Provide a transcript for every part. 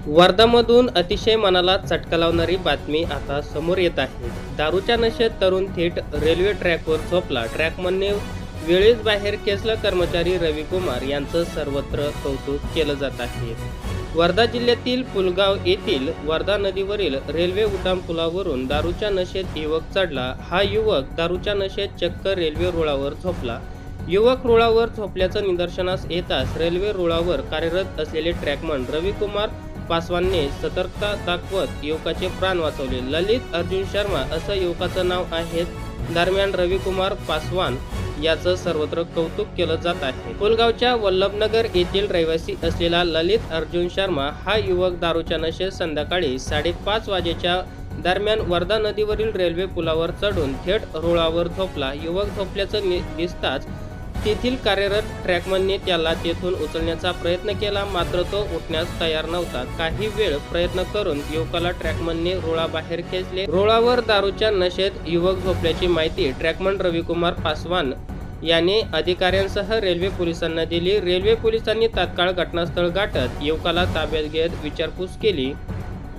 वर्धामधून अतिशय मनाला चटका लावणारी बातमी आता समोर येत आहे। दारूच्या नशेत तरुण थेट रेल्वे ट्रॅकवर झोपला। ट्रॅकमनने वेळेस बाहेर खेचला। कर्मचारी रविकुमार यांचं सर्वत्र कौतुक केलं जात आहे। वर्धा जिल्ह्यातील पुलगाव येथील वर्धा नदीवरील रेल्वे उड्डाणपुलावरून दारूच्या नशेत युवक चढला। हा युवक दारूच्या नशेत चक्क रेल्वे रुळावर झोपला। युवक रुळावर झोपल्याचं निदर्शनास येताच रेल्वे रुळावर कार्यरत असलेले ट्रॅकमन रविकुमार पासवानने सतर्कता दाखवत युवकाचे प्राण वाचवले। ललित अर्जुन शर्मा असं युवकाचं नाव आहे। दरम्यान रविकुमार पासवान याचं सर्वत्र कौतुक केलं जात आहे। पुलगावच्या वल्लभनगर येथील रहिवासी असलेला ललित अर्जुन शर्मा हा युवक दारूच्या नशेत संध्याकाळी 5:30 वाजेच्या दरम्यान वर्धा नदीवरील रेल्वे पुलावर चढून थेट रुळावर झोपला। युवक झोपल्याचं दिसताच तेथील कार्यरत ट्रॅकमनने त्याला तेथून उचलण्याचा प्रयत्न केला, मात्र तो उठण्यास तयार नव्हता। काही वेळ प्रयत्न करून युवकाला ट्रॅकमनने रुळाबाहेर खेचले। रुळावर दारूच्या नशेत युवक झोपल्याची माहिती ट्रॅकमन रविकुमार पासवान याने अधिकाऱ्यांसह रेल्वे पोलिसांना दिली। रेल्वे पोलिसांनी तात्काळ घटनास्थळ गाठत युवकाला ताब्यात घेत विचारपूस केली।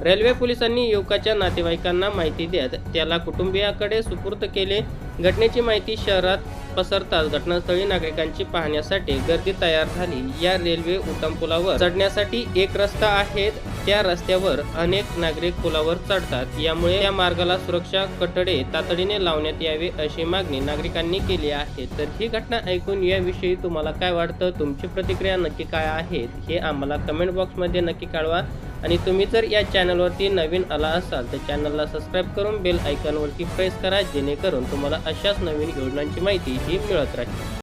रेल्वे पोलिसांनी युवकाच्या नातेवाईकांना माहिती देत त्याला कुटुंबियाकडे सुपूर्द केले। घटनेची माहिती शहरात पसरताच घटनास्थळी नागरिकांची पाहण्यासाठी गर्दी तयार झाली। या रेल्वे उड्डाणपुलावर चढण्यासाठी एक रस्ता आहे, त्या रस्त्यावर अनेक नागरिक पुलावर चढतात, यामुळे त्या मार्गाला सुरक्षा कठडे तातडीने लावण्यात यावे अशी मागणी नागरिकांनी केली आहे। तर ही घटना ऐकून याविषयी तुम्हाला काय वाटतं, तुमची प्रतिक्रिया नक्की काय आहे हे आम्हाला कमेंट बॉक्समध्ये नक्की कळवा। आणि तुम्ही जर या चॅनलवरती नवीन आला असाल तर चॅनलला सबस्क्राईब करून बेल आयकॉनवरती प्रेस करा, जेणेकरून तुम्हाला अशाच नवीन योजनांची माहिती ही मिळत राहील।